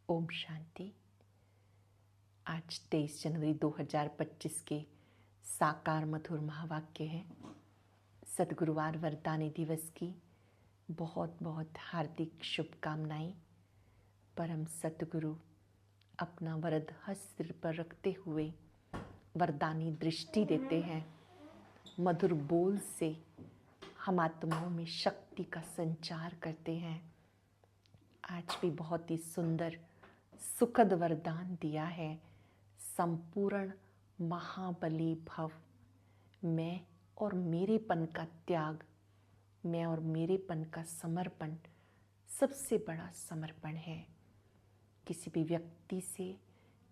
ओम शांति। आज 23 जनवरी 2025 के साकार मधुर महावाक्य है। सद्गुरुवार वरदानी दिवस की बहुत बहुत हार्दिक शुभकामनाएं। परम सतगुरु अपना वरद हस्त सिर पर रखते हुए वरदानी दृष्टि देते हैं। मधुर बोल से हम आत्माओं में शक्ति का संचार करते हैं। आज भी बहुत ही सुंदर सुखद वरदान दिया है। संपूर्ण महाबली भव। मैं और मेरेपन का त्याग, मैं और मेरेपन का समर्पण सबसे बड़ा समर्पण है। किसी भी व्यक्ति से,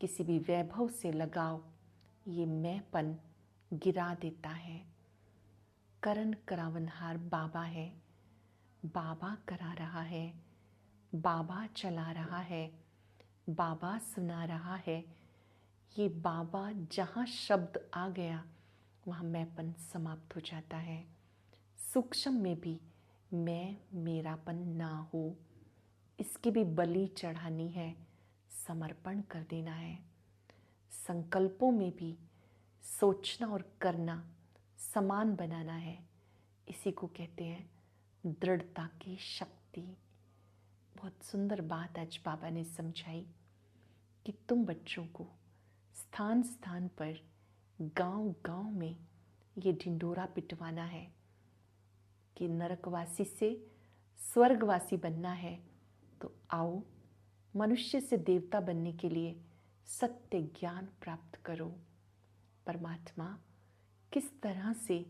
किसी भी वैभव से लगाव ये मैंपन गिरा देता है। करण करावनहार बाबा है। बाबा करा रहा है, बाबा चला रहा है, बाबा सुना रहा है। ये बाबा जहाँ शब्द आ गया वहाँ मैंपन समाप्त हो जाता है। सूक्ष्म में भी मैं मेरापन ना हो, इसकी भी बलि चढ़ानी है, समर्पण कर देना है। संकल्पों में भी सोचना और करना समान बनाना है। इसी को कहते हैं दृढ़ता की शक्ति। बहुत सुंदर बात आज बाबा ने समझाई कि तुम बच्चों को स्थान स्थान पर, गांव गांव में ये ढिंढोरा पिटवाना है कि नरकवासी से स्वर्गवासी बनना है। तो आओ, मनुष्य से देवता बनने के लिए सत्य ज्ञान प्राप्त करो। परमात्मा किस तरह से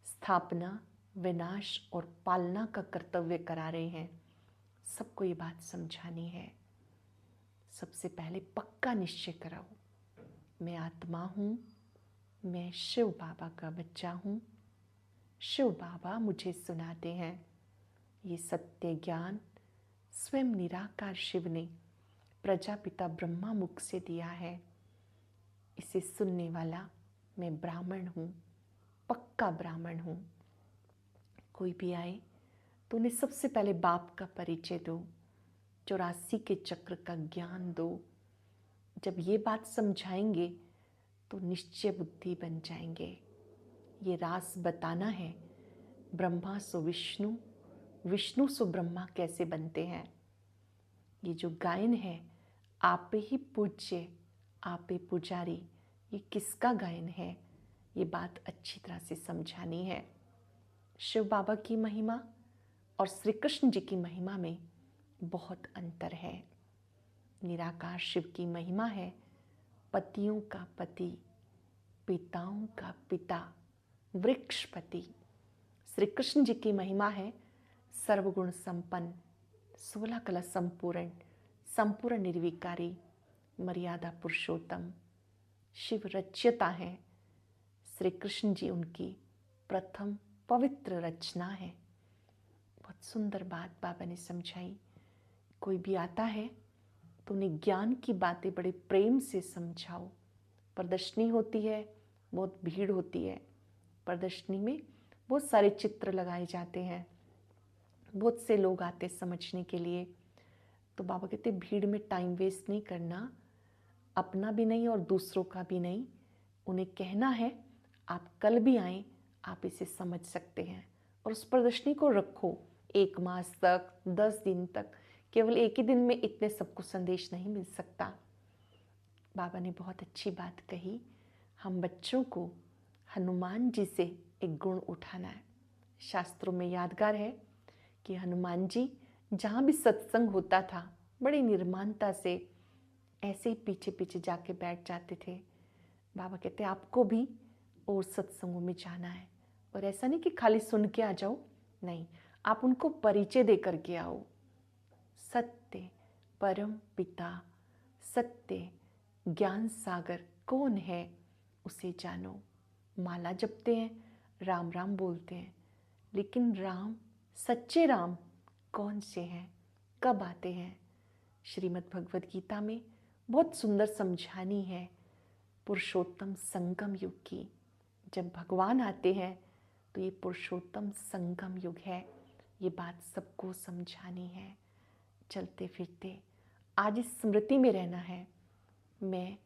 स्थापना, विनाश और पालना का कर्तव्य करा रहे हैं, सबको ये बात समझानी है। सबसे पहले पक्का निश्चय कराओ, मैं आत्मा हूँ, मैं शिव बाबा का बच्चा हूँ। शिव बाबा मुझे सुनाते हैं। ये सत्य ज्ञान स्वयं निराकार शिव ने प्रजापिता ब्रह्मा मुख से दिया है। इसे सुनने वाला मैं ब्राह्मण हूँ, पक्का ब्राह्मण हूँ। कोई भी आए तो उन्हें सबसे पहले बाप का परिचय दो, 84 के चक्र का ज्ञान दो। जब ये बात समझाएंगे तो निश्चय बुद्धि बन जाएंगे। ये रास बताना है, ब्रह्मा सो विष्णु, विष्णु सो ब्रह्मा कैसे बनते हैं। ये जो गायन है, आपे ही पूज्य आपे पुजारी, ये किसका गायन है, ये बात अच्छी तरह से समझानी है। शिव बाबा की महिमा और श्री कृष्ण जी की महिमा में बहुत अंतर है। निराकार शिव की महिमा है पतियों का पति, पिताओं का पिता, वृक्षपति। श्री कृष्ण जी की महिमा है सर्वगुण संपन्न, 16 कला संपूर्ण, संपूर्ण निर्विकारी, मर्यादा पुरुषोत्तम। शिव रच्यता है, श्री कृष्ण जी उनकी प्रथम पवित्र रचना है। बहुत सुंदर बात बाबा ने समझाई। कोई भी आता है तो उन्हें ज्ञान की बातें बड़े प्रेम से समझाओ। प्रदर्शनी होती है, बहुत भीड़ होती है। प्रदर्शनी में बहुत सारे चित्र लगाए जाते हैं, बहुत से लोग आते समझने के लिए। तो बाबा कहते भीड़ में टाइम वेस्ट नहीं करना, अपना भी नहीं और दूसरों का भी नहीं। उन्हें कहना है आप कल भी आएं, आप इसे समझ सकते हैं। और उस प्रदर्शनी को रखो 1 मास तक, 10 दिन तक। केवल एक ही दिन में इतने सबको संदेश नहीं मिल सकता। बाबा ने बहुत अच्छी बात कही, हम बच्चों को हनुमान जी से एक गुण उठाना है। शास्त्रों में यादगार है कि हनुमान जी जहाँ भी सत्संग होता था, बड़ी निर्माणता से ऐसे ही पीछे पीछे जाके बैठ जाते थे। बाबा कहते आपको भी और सत्संगों में जाना है। और ऐसा नहीं कि खाली सुन के आ जाओ, नहीं, आप उनको परिचय दे करके आओ। सत्य परम पिता, सत्य ज्ञान सागर कौन है उसे जानो। माला जपते हैं, राम राम बोलते हैं, लेकिन राम, सच्चे राम कौन से हैं, कब आते हैं। श्रीमद् भगवद गीता में बहुत सुंदर समझानी है पुरुषोत्तम संगम युग की। जब भगवान आते हैं तो ये पुरुषोत्तम संगम युग है। ये बात सबको समझानी है। चलते फिरते आज इस स्मृति में रहना है, मैं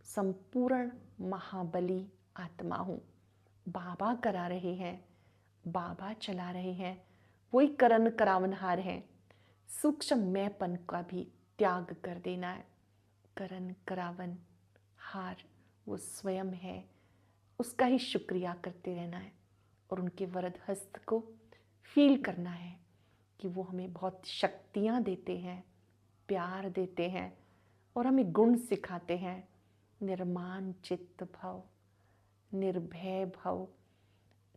संपूर्ण महाबली आत्मा हूँ। बाबा करा रहे हैं, बाबा चला रहे हैं, वही करन करावनहार हैं। सूक्ष्म मैंपन का भी त्याग कर देना है। करन करावन हार वो स्वयं है, उसका ही शुक्रिया करते रहना है और उनके वरद हस्त को फील करना है कि वो हमें बहुत शक्तियाँ देते हैं, प्यार देते हैं और हमें गुण सिखाते हैं। निर्माण चित्त भव, निर्भय भव,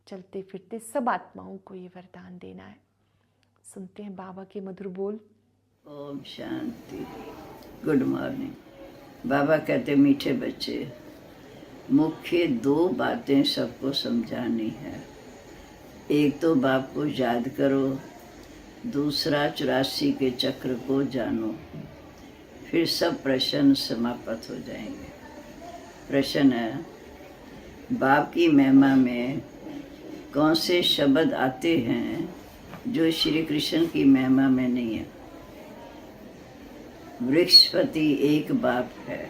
चलते फिरते सब आत्माओं को ये वरदान देना है। सुनते हैं बाबा के मधुर बोल। ओम शांति। Good morning. बाबा कहते मीठे बच्चे, मुख्य 2 बातें सबको समझानी है। एक तो बाप को याद करो, दूसरा 84 के चक्र को जानो, फिर सब प्रश्न समाप्त हो जाएंगे। प्रश्न है, बाप की महिमा में कौन से शब्द आते हैं जो श्री कृष्ण की महिमा में नहीं है। वृक्षपति एक बाप है,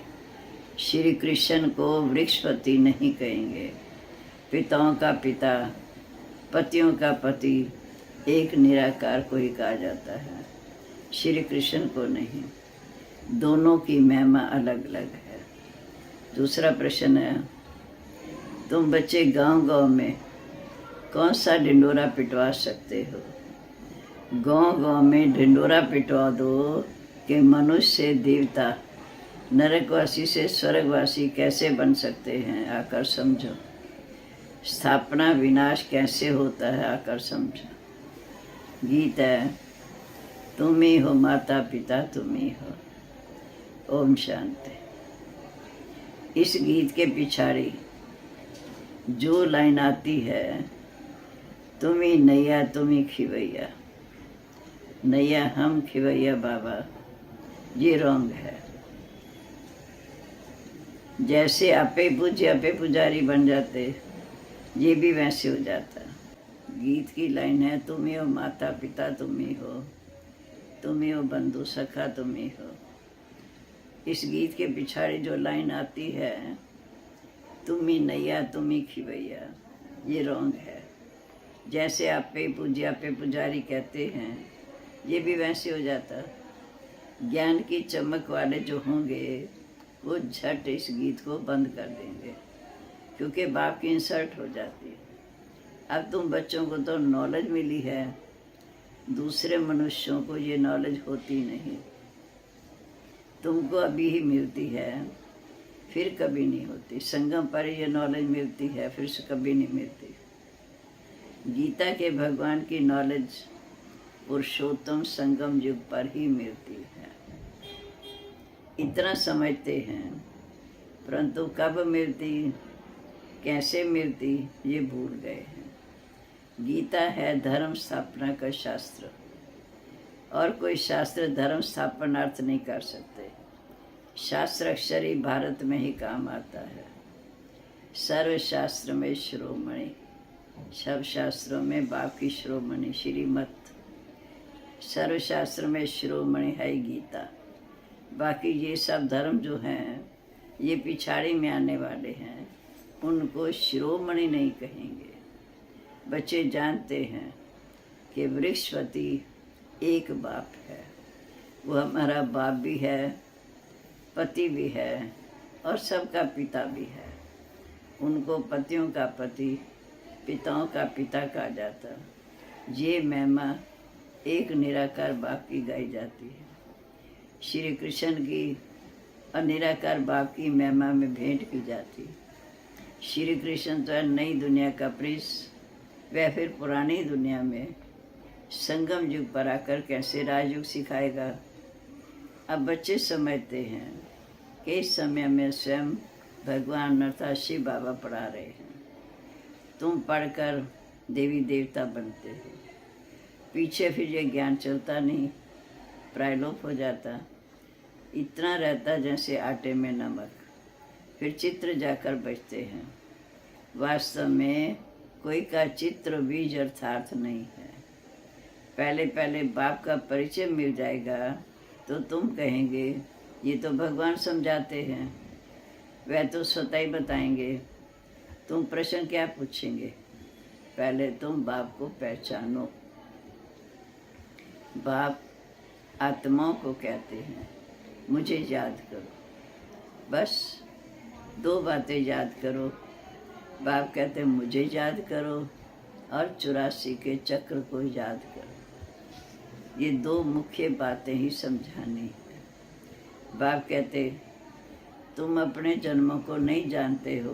श्री कृष्ण को वृक्षपति नहीं कहेंगे। पिताओं का पिता, पतियों का पति एक निराकार को ही कहा जाता है, श्री कृष्ण को नहीं। दोनों की महिमा अलग अलग है। दूसरा प्रश्न है, तुम बच्चे गांव-गांव में कौन सा ढिंडोरा पिटवा सकते हो। गांव-गांव में ढिंडोरा पिटवा दो कि मनुष्य से देवता, नरकवासी से स्वर्गवासी कैसे बन सकते हैं, आकर समझो। स्थापना विनाश कैसे होता है, आकर समझो। गीत है, तुम ही हो माता पिता, तुम ही हो। ओम शांति। इस गीत के पिछाड़ी जो लाइन आती है, तुम ही नैया तुम ही खिवैया, नैया हम खिवैया बाबा, ये रॉन्ग है। जैसे आपे पूज्य आपे पुजारी बन जाते, ये भी वैसे हो जाता। गीत की लाइन है, तुम ही हो माता पिता, तुम ही हो, तुम ही हो बंधु सखा, तुम ही हो। इस गीत के पिछाड़ी जो लाइन आती है, तुम ही नैया तुम ही खिवैया, ये रॉन्ग है। जैसे आपे पूज्य आपे पुजारी कहते हैं, ये भी वैसे हो जाता। ज्ञान की चमक वाले जो होंगे वो झट इस गीत को बंद कर देंगे, क्योंकि बाप की इंसल्ट हो जाती है। अब तुम बच्चों को तो नॉलेज मिली है, दूसरे मनुष्यों को ये नॉलेज होती नहीं। तुमको अभी ही मिलती है, फिर कभी नहीं होती। संगम पर ये नॉलेज मिलती है, फिर से कभी नहीं मिलती। गीता के भगवान की नॉलेज पुरुषोत्तम संगम युग पर ही मिलती है। इतना समझते हैं, परंतु कब मिलती, कैसे मिलती, ये भूल गए हैं। गीता है धर्म स्थापना का शास्त्र, और कोई शास्त्र धर्म स्थापनार्थ नहीं कर सकते। शास्त्र अक्षर ही भारत में ही काम आता है। सर्वशास्त्र में शिरोमणि, सब शास्त्रों में बाप की शिरोमणि श्रीमत, सर्वशास्त्र में शिरोमणि है गीता। बाकी ये सब धर्म जो हैं, ये पिछाड़ी में आने वाले हैं, उनको शिरोमणि नहीं कहेंगे। बच्चे जानते हैं कि वृक्षपति एक बाप है, वो हमारा बाप भी है, पति भी है और सबका पिता भी है। उनको पतियों का पति, पिताओं का पिता कहा जाता। ये महिमा एक निराकार बाप की गाई जाती है। श्री कृष्ण की और निराकार बाप की महिमा में भेंट की जाती। श्री कृष्ण तो है नई दुनिया का प्रिंस, वह फिर पुरानी दुनिया में संगम युग पर आकर कैसे राजयुग सिखाएगा। अब बच्चे समझते हैं कि इस समय में स्वयं भगवान अर्थात शिव बाबा पढ़ा रहे हैं। तुम पढ़कर देवी देवता बनते हो। पीछे फिर ये ज्ञान चलता नहीं, प्रायलोप हो जाता। इतना रहता जैसे आटे में नमक, फिर चित्र जाकर बचते हैं। वास्तव में कोई का चित्र बीज अर्थार्थ नहीं है। पहले पहले बाप का परिचय मिल जाएगा तो तुम कहेंगे ये तो भगवान समझाते हैं, वह तो स्वतः ही बताएंगे। तुम प्रश्न क्या पूछेंगे? पहले तुम बाप को पहचानो। बाप आत्माओं को कहते हैं मुझे याद करो। बस 2 बातें याद करो। बाप कहते हैं मुझे याद करो और 84 के चक्र को याद करो। ये 2 मुख्य बातें ही समझानी है। बाप कहते तुम अपने जन्मों को नहीं जानते हो,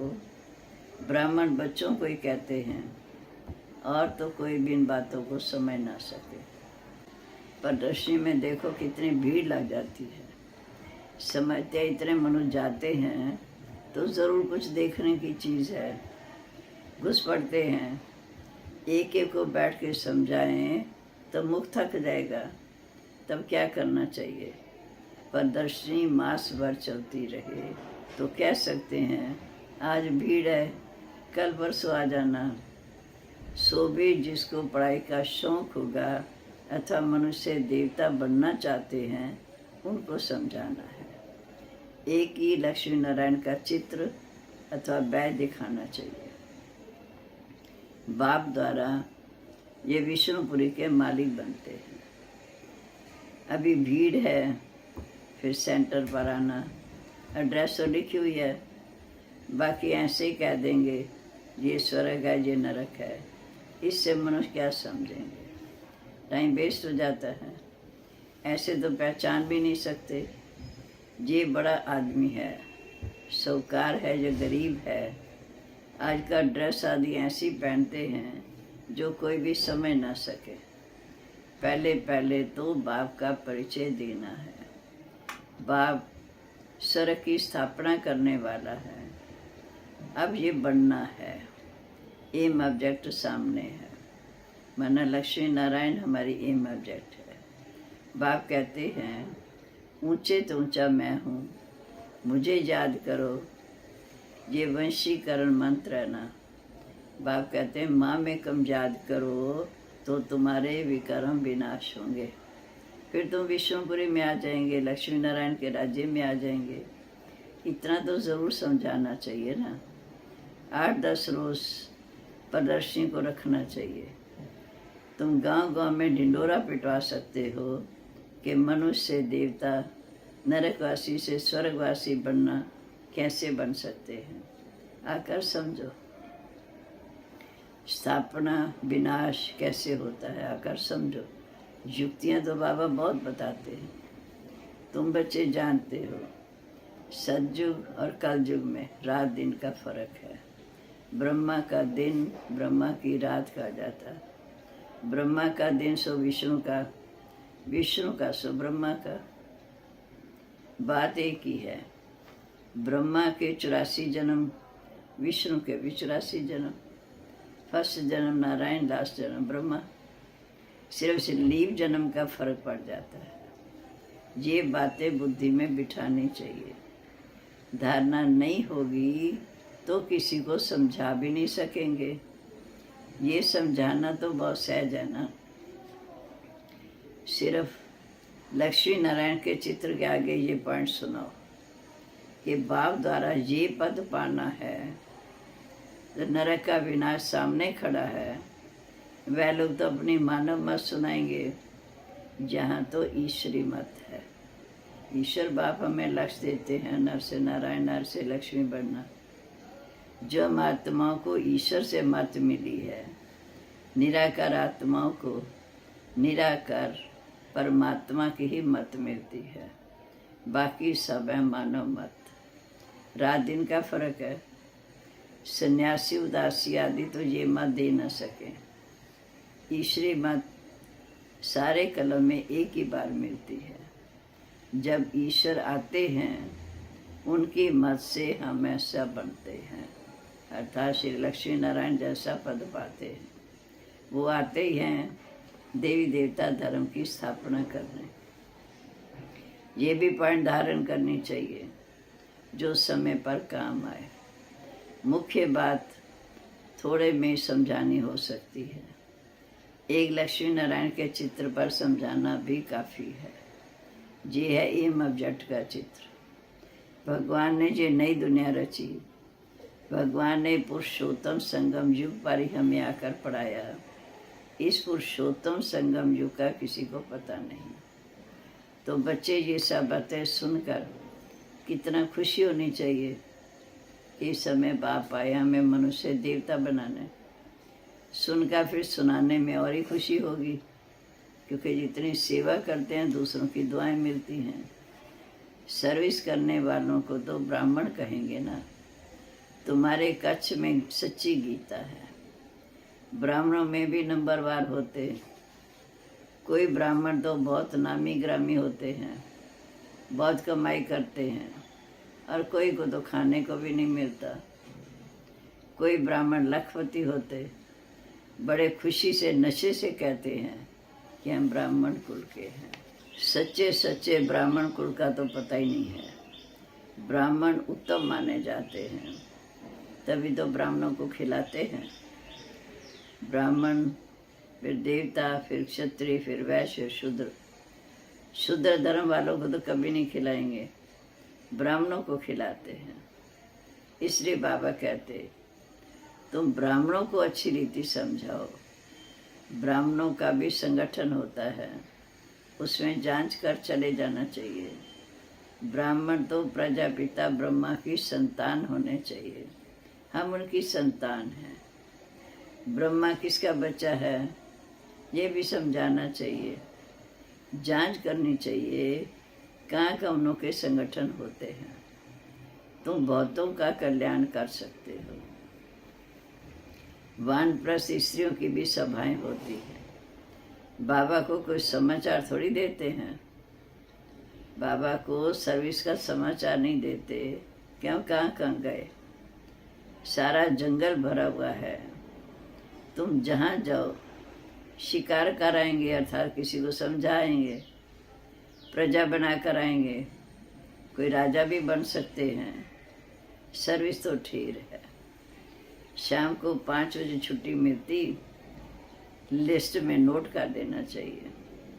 ब्राह्मण बच्चों को ही कहते हैं, और तो कोई भी इन बातों को समझ ना सके। प्रदर्शनी में देखो कितनी भीड़ लग जाती है। समझते इतने मनुष्य जाते हैं तो ज़रूर कुछ देखने की चीज़ है। घुस पड़ते हैं, एक एक को बैठ के समझाएं तो मुख थक जाएगा। तब क्या करना चाहिए? प्रदर्शनी मास भर चलती रहे तो कह सकते हैं आज भीड़ है, कल परसों आ जाना। सो भी जिसको पढ़ाई का शौक़ होगा अथवा मनुष्य देवता बनना चाहते हैं उनको समझाना है। एक ही लक्ष्मी नारायण का चित्र अथवा बैज दिखाना चाहिए। बाप द्वारा ये विष्णुपुरी के मालिक बनते हैं। अभी भीड़ है, फिर सेंटर पर आना। एड्रेस तो लिखी हुई है, बाकी ऐसे ही कह देंगे ये स्वर्ग है ये नरक है। इससे मनुष्य क्या समझेंगे? टाइम वेस्ट हो जाता है। ऐसे तो पहचान भी नहीं सकते ये बड़ा आदमी है, साहूकार है, ये गरीब है। आज का ड्रेस आदि ऐसी पहनते हैं जो कोई भी समझ ना सके। पहले पहले तो बाप का परिचय देना है। बाप स्वर्ग की स्थापना करने वाला है। अब ये बनना है। एम ऑब्जेक्ट सामने है, माना लक्ष्मी नारायण हमारी एम ऑब्जेक्ट है। बाप कहते हैं ऊंचे तो ऊंचा मैं हूँ, मुझे याद करो। ये वंशीकरण मंत्र है ना। बाप कहते हैं माँ में कम याद करो तो तुम्हारे विकर्म विनाश होंगे। फिर तुम विष्णुपुरी में आ जाएंगे, लक्ष्मी नारायण के राज्य में आ जाएंगे। इतना तो ज़रूर समझाना चाहिए ना। 8-10 रोज़ प्रदर्शनी को रखना चाहिए। तुम गांव-गांव में ढिंडोरा पिटवा सकते हो कि मनुष्य से देवता, नरकवासी से स्वर्गवासी बनना कैसे बन सकते हैं। आकर समझो। स्थापना विनाश कैसे होता है, आकर समझो। युक्तियाँ तो बाबा बहुत बताते हैं, तुम बच्चे जानते हो। सतयुग और कलयुग में रात दिन का फर्क है। ब्रह्मा का दिन ब्रह्मा की रात कहा जाता है। ब्रह्मा का दिन सो विष्णु का, विष्णु का सो ब्रह्मा का। बात एक ही है। ब्रह्मा के 84 जन्म, विष्णु के भी 84 जन्म। फर्स्ट जन्म नारायण, लास्ट जन्म ब्रह्मा। सिर्फ लीव जन्म का फर्क पड़ जाता है। ये बातें बुद्धि में बिठानी चाहिए। धारणा नहीं होगी तो किसी को समझा भी नहीं सकेंगे। ये समझाना तो बहुत सहज है ना। सिर्फ लक्ष्मी नारायण के चित्र के आगे ये पॉइंट सुनाओ कि बाप द्वारा ये पद पाना है। नरक का विनाश सामने खड़ा है। वह लोग तो अपनी मानव मत सुनाएंगे, जहाँ तो ईश्वरी मत है। ईश्वर बाप हमें लक्ष्य देते हैं, नर से नारायण, नर से लक्ष्मी बनना। जो आत्माओं को ईश्वर से मत मिली है, निराकार आत्माओं को निराकार परमात्मा की ही मत मिलती है। बाकी सब है मानव मत। रात दिन का फर्क है। सन्यासी उदासी आदि तो ये मत दे न सके। ईश्वरी मत सारे कलम में एक ही बार मिलती है। जब ईश्वर आते हैं उनकी मत से हम ऐसा बनते हैं, अर्थात श्री लक्ष्मी नारायण जैसा पद पाते हैं। वो आते ही हैं देवी देवता धर्म की स्थापना करने। ये भी पॉइंट धारण करनी चाहिए जो समय पर काम आए। मुख्य बात थोड़े में समझानी हो सकती है। एक लक्ष्मी नारायण के चित्र पर समझाना भी काफ़ी है। ये है एम ऑब्जेक्ट का चित्र। भगवान ने जो नई दुनिया रची, भगवान ने पुरुषोत्तम संगम युग पर ही हमें आकर पढ़ाया। इस पुरुषोत्तम संगम युग का किसी को पता नहीं। तो बच्चे ये सब बातें सुनकर कितना खुशी होनी चाहिए कि इस समय बाप आए हमें मनुष्य देवता बनाने। सुनकर फिर सुनाने में और ही खुशी होगी, क्योंकि जितनी सेवा करते हैं दूसरों की दुआएं मिलती हैं। सर्विस करने वालों को तो ब्राह्मण कहेंगे ना। तुम्हारे कच्छ में सच्ची गीता है। ब्राह्मणों में भी नंबरवार होते। कोई ब्राह्मण तो बहुत नामी ग्रामी होते हैं, बहुत कमाई करते हैं, और कोई को तो खाने को भी नहीं मिलता। कोई ब्राह्मण लखपति होते, बड़े खुशी से नशे से कहते हैं कि हम ब्राह्मण कुल के हैं। सच्चे सच्चे ब्राह्मण कुल का तो पता ही नहीं है। ब्राह्मण उत्तम माने जाते हैं, तभी तो ब्राह्मणों को खिलाते हैं। ब्राह्मण, फिर देवता, फिर क्षत्रिय, फिर वैश्य, शूद्र। शूद्र धर्म वालों को तो कभी नहीं खिलाएंगे, ब्राह्मणों को खिलाते हैं। इसलिए बाबा कहते तुम ब्राह्मणों को अच्छी रीति समझाओ। ब्राह्मणों का भी संगठन होता है, उसमें जांच कर चले जाना चाहिए। ब्राह्मण तो प्रजापिता ब्रह्मा की संतान होने चाहिए। हम उनकी संतान हैं। ब्रह्मा किसका बच्चा है ये भी समझाना चाहिए। जांच करनी चाहिए कहाँ कौनों के संगठन होते हैं। तुम बहुतों का कल्याण कर सकते हो। वानप्रस्थ स्त्रियों की भी सभाएं होती हैं। बाबा को कोई समाचार थोड़ी देते हैं। बाबा को सर्विस का समाचार नहीं देते। क्यों? कहाँ गए? सारा जंगल भरा हुआ है। तुम जहाँ जाओ शिकार कराएंगे, अर्थात किसी को समझाएंगे, प्रजा बना कर आएंगे। कोई राजा भी बन सकते हैं। सर्विस तो ठीक है। शाम को 5 बजे छुट्टी मिलती, लिस्ट में नोट कर देना चाहिए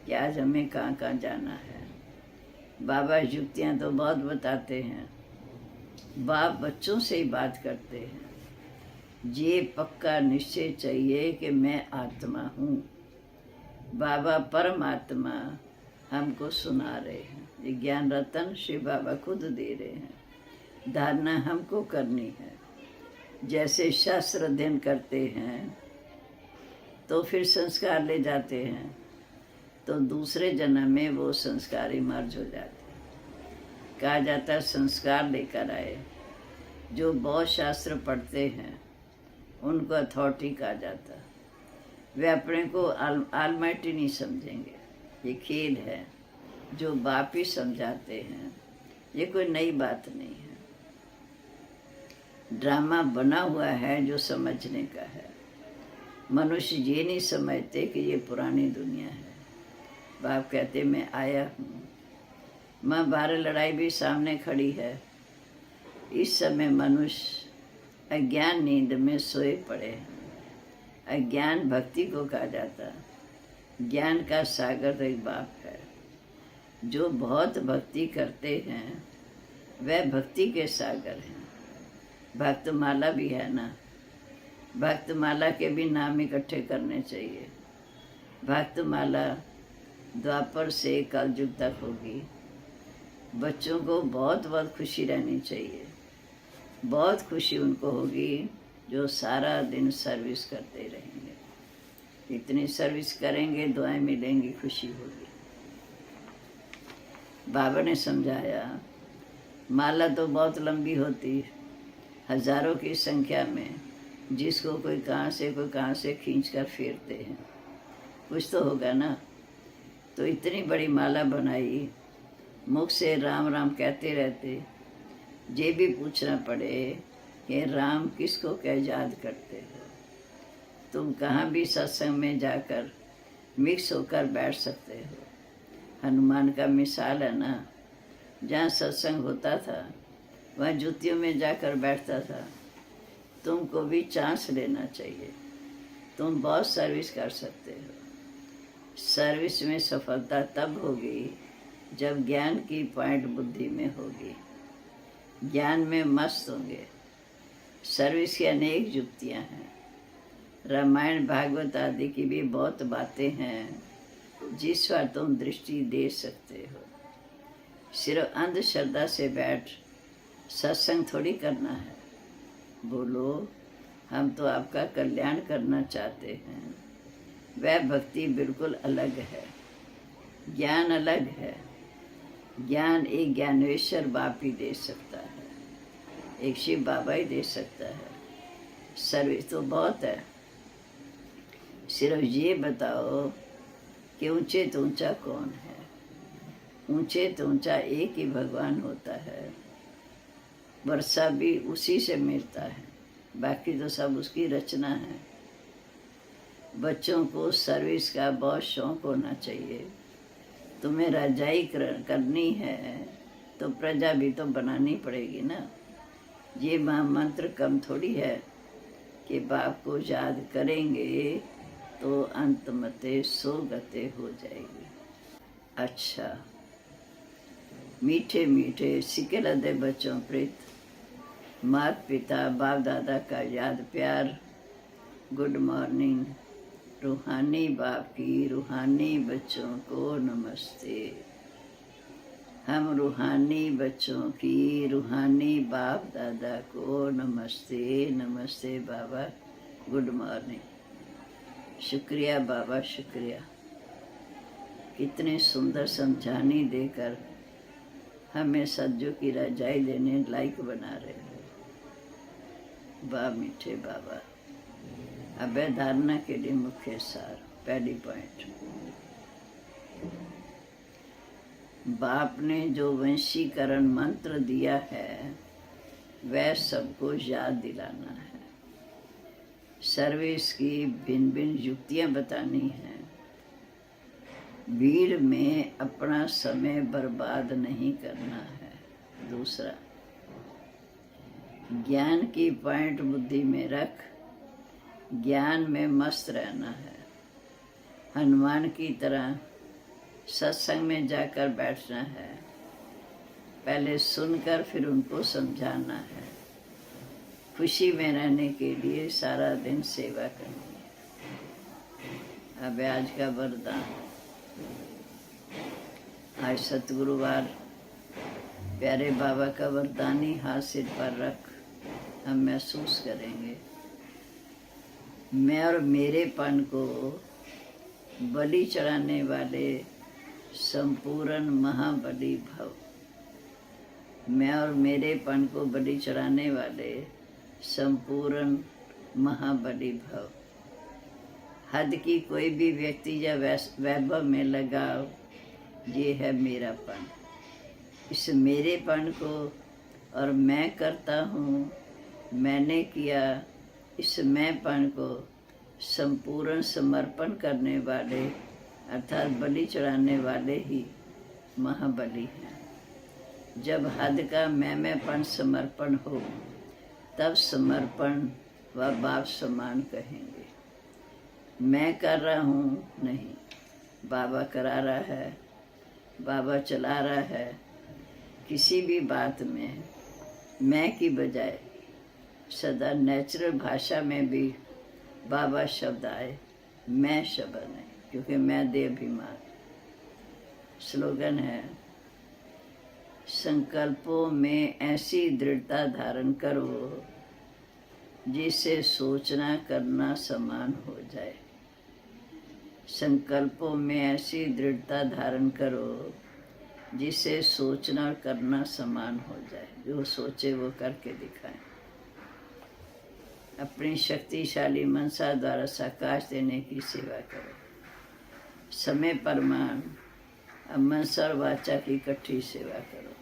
कि आज हमें कहाँ कहाँ जाना है। बाबा युक्तियाँ तो बहुत बताते हैं। बाप बच्चों से ही बात करते हैं। ये पक्का निश्चय चाहिए कि मैं आत्मा हूँ। बाबा परमात्मा हमको सुना रहे हैं। ये ज्ञान रतन श्री बाबा खुद दे रहे हैं। धारणा हमको करनी है। जैसे शास्त्र अध्ययन करते हैं तो फिर संस्कार ले जाते हैं, तो दूसरे जन्म में वो संस्कार इमर्ज हो जाते हैं। कहा जाता है संस्कार लेकर आए। जो बहुत शास्त्र पढ़ते हैं उनको अथॉरिटी कहा जाता है। वे अपने को आलमाइटी नहीं समझेंगे। ये खेल है। जो बाप ही समझाते हैं, ये कोई नई बात नहीं है। ड्रामा बना हुआ है जो समझने का है। मनुष्य ये नहीं समझते कि ये पुरानी दुनिया है। बाप कहते मैं आया हूँ। माँ 12 लड़ाई भी सामने खड़ी है। इस समय मनुष्य अज्ञान नींद में सोए पड़े हैं। अज्ञान भक्ति को कहा जाता है। ज्ञान का सागर तो एक बाप है। जो बहुत भक्ति करते हैं वह भक्ति के सागर हैं। भक्तमाला भी है ना। भक्तमाला के भी नाम इकट्ठे करने चाहिए। भक्तमाला द्वापर से कलयुग तक होगी। बच्चों को बहुत बहुत खुशी रहनी चाहिए। बहुत खुशी उनको होगी जो सारा दिन सर्विस करते रहेंगे। इतनी सर्विस करेंगे दुआएं मिलेंगी, खुशी होगी। बाबा ने समझाया माला तो बहुत लंबी होती है, हजारों की संख्या में, जिसको कोई कहाँ से खींच कर फेरते हैं। कुछ तो होगा ना। तो इतनी बड़ी माला बनाई, मुख से राम राम कहते रहते। ये भी पूछना पड़े कि राम किसको क्या याद करते हो। तुम कहाँ भी सत्संग में जाकर मिक्स होकर बैठ सकते हो। हनुमान का मिसाल है ना। जहाँ सत्संग होता था वहाँ जूतियों में जाकर बैठता था। तुमको भी चांस लेना चाहिए। तुम बहुत सर्विस कर सकते हो। सर्विस में सफलता तब होगी जब ज्ञान की पॉइंट बुद्धि में होगी, ज्ञान में मस्त होंगे। सर्विस की अनेक युक्तियाँ हैं, रामायण भागवत आदि की भी बहुत बातें हैं जिस पर तुम दृष्टि दे सकते हो। सिर्फ अंधश्रद्धा से बैठ सत्संग थोड़ी करना है। बोलो हम तो आपका कल्याण करना चाहते हैं। वह भक्ति बिल्कुल अलग है, ज्ञान अलग है। ज्ञान एक ज्ञानेश्वर बाप ही दे सकता है, एक शिव बाबा ही दे सकता है। सर्विस तो बहुत है। सिर्फ ये बताओ कि ऊंचे तो ऊंचा कौन है? ऊंचे तो ऊंचा एक ही भगवान होता है। वर्षा भी उसी से मिलता है, बाकी तो सब उसकी रचना है। बच्चों को सर्विस का बहुत शौक होना चाहिए। तुम्हें राजाई करनी है तो प्रजा भी तो बनानी पड़ेगी ना। ये महामंत्र कम थोड़ी है कि बाप को याद करेंगे तो अंत मते सो गते हो जाएगी। अच्छा, मीठे मीठे सिके लदे बच्चों प्रीत, माता पिता बाप दादा का याद प्यार। Good morning. रूहानी बाप की रूहानी बच्चों को नमस्ते। हम रूहानी बच्चों की रूहानी बाप दादा को नमस्ते। नमस्ते बाबा, गुड मॉर्निंग। शुक्रिया बाबा, शुक्रिया। कितने सुंदर समझानी देकर हमें सज्जों की रजाई देने लायक बना रहे हो। बा मीठे बाबा। अभय धारणा के लिए मुख्य सार, पहली पॉइंट। बाप ने जो वंशीकरण मंत्र दिया है वह सबको याद दिलाना है। सर्विस की भिन्न भिन्न युक्तियां बतानी हैं। भीड़ में अपना समय बर्बाद नहीं करना है। दूसरा, ज्ञान की पॉइंट बुद्धि में रख ज्ञान में मस्त रहना है। हनुमान की तरह सत्संग में जाकर बैठना है। पहले सुनकर फिर उनको समझाना है। खुशी में रहने के लिए सारा दिन सेवा करनी है। अब आज का वरदान। आज सतगुरुवार, प्यारे बाबा का वरदान ही हाथ सिर पर रख हम महसूस करेंगे। मैं और मेरेपन को बलि चढ़ाने वाले संपूर्ण महाबली भव। मैं और मेरेपन को बलि चढ़ाने वाले संपूर्ण महाबली भव। हद की कोई भी व्यक्ति या वैभव में लगाव, ये है मेरापन। इस मेरेपन को और मैं करता हूँ, मैंने किया, इस मैंपन को संपूर्ण समर्पण करने वाले अर्थात बलि चढ़ाने वाले ही महाबली हैं। जब हद का मैंपन समर्पण हो तब समर्पण व बाप समान कहेंगे। मैं कर रहा हूँ नहीं, बाबा करा रहा है, बाबा चला रहा है। किसी भी बात में मैं की बजाय सदा नेचुरल भाषा में भी बाबा शब्द आए, मैं शब्द नहीं, क्योंकि मैं देहाभिमान। स्लोगन है, संकल्पों में ऐसी दृढ़ता धारण करो जिससे सोचना करना समान हो जाए। संकल्पों में ऐसी दृढ़ता धारण करो जिससे सोचना और करना समान हो जाए। जो सोचे वो करके दिखाएं। अपनी शक्तिशाली मनसा द्वारा साकाश देने की सेवा करो। समय परमान अब मनसा और वाचा की इकट्ठी सेवा करो।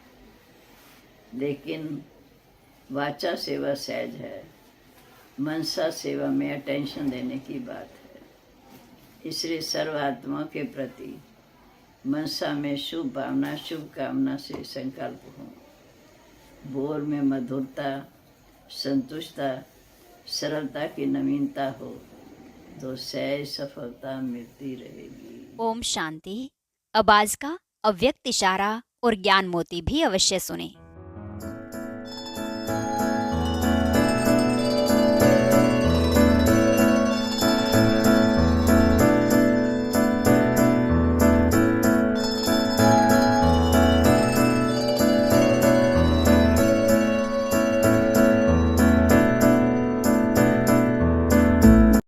लेकिन वाचा सेवा सहज है, मनसा सेवा में अटेंशन देने की बात है। इसलिए सर्व आत्माओं के प्रति मनसा में शुभ भावना, शुभ कामना से संकल्प हो। बोल में मधुरता, संतुष्टता, सरलता की नवीनता हो तो सहज सफलता मिलती रहेगी। ओम शांति। अब आज का अव्यक्त इशारा और ज्ञान मोती भी अवश्य सुने।